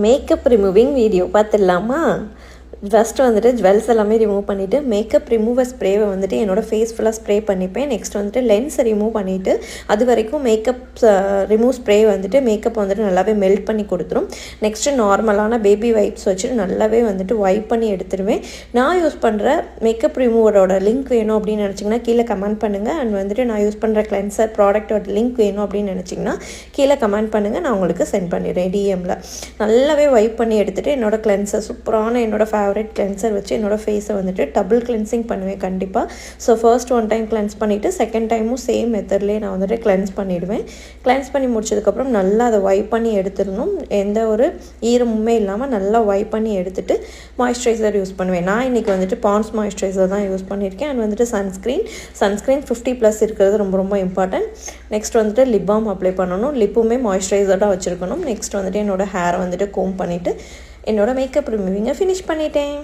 Makeup removing video பார்த்துடலாமா? First வந்துட்டு jewels எல்லாமே ரிமூவ் பண்ணிவிட்டு மேக்கப் ரிமூவர் ஸ்ப்ரேவை வந்துட்டு என்னோடய ஃபேஸ் ஃபுல்லாக ஸ்ப்ரே பண்ணிப்பேன். நெக்ஸ்ட் வந்துட்டு லென்ஸை ரிமூவ் பண்ணிவிட்டு அது வரைக்கும் மேக்கப் ரிமூவ் ஸ்ப்ரே வந்துட்டு மேக்கப் வந்துட்டு நல்லாவே மெல்ட் பண்ணி கொடுத்துரும். நெக்ஸ்ட்டு நார்மலான பேபி வைப்ஸ் வச்சுட்டு நல்லாவே வந்துட்டு வைப் பண்ணி எடுத்துருவேன். நான் யூஸ் பண்ணுற மேக்கப் ரிமூவரோட லிங்க் வேணும் அப்படின்னு நினச்சிங்கன்னா கீழே கமெண்ட் பண்ணுங்கள். அண்ட் வந்துட்டு நான் யூஸ் பண்ணுற கிளென்சர் ப்ராடக்டோட லிங்க் வேணும் அப்படின்னு நினச்சிங்கன்னா கீழே கமெண்ட் பண்ணுங்கள். நான் உங்களுக்கு சென்ட் பண்ணிடுறேன் டிஎம்மில். நல்லாவே வைப் பண்ணி எடுத்துகிட்டு என்னோடய கிளென்சர் சூப்பரான என்னோடய ஃபேவரட் கிளென்சர் வச்சு என்னோடய ஃபேஸை வந்துட்டு டபுள் கிளென்சிங் பண்ணுவேன் கண்டிப்பாக. So first one time cleanse பண்ணிவிட்டு செகண்ட் டைமும் சேம் மெத்தட்லேயே நான் வந்துட்டு கிளென்ஸ் பண்ணிவிடுவேன். கிளென்ஸ் பண்ணி முடிச்சதுக்கப்புறம் நல்லா அதை வைப் பண்ணி எடுத்துடணும். எந்த ஒரு ஈரமுமே இல்லாமல் நல்லா வைப் பண்ணி எடுத்துகிட்டு மாய்ஸ்சரைசர் யூஸ் பண்ணுவேன். நான் இன்றைக்கி வந்துட்டு பாண்ட்ஸ் மாய்ஸ்சரைசர் தான் யூஸ் பண்ணியிருக்கேன். அண்ட் வந்துட்டு சன்ஸ்க்ரீன் 50+ இருக்கிறது ரொம்ப ரொம்ப இம்பார்ட்டன்ட். நெக்ஸ்ட் வந்துட்டு லிப் பாம் அப்ளை பண்ணணும். லிப்புமே மாய்ஸ்சரைசராக வச்சுருக்கணும். நெக்ஸ்ட் வந்துட்டு என்னோடய ஹேரை வந்துட்டு கோம் பண்ணிவிட்டு என்னோடய மேக்கப் ரிமூவிங்கை ஃபினிஷ் பண்ணிட்டேன்.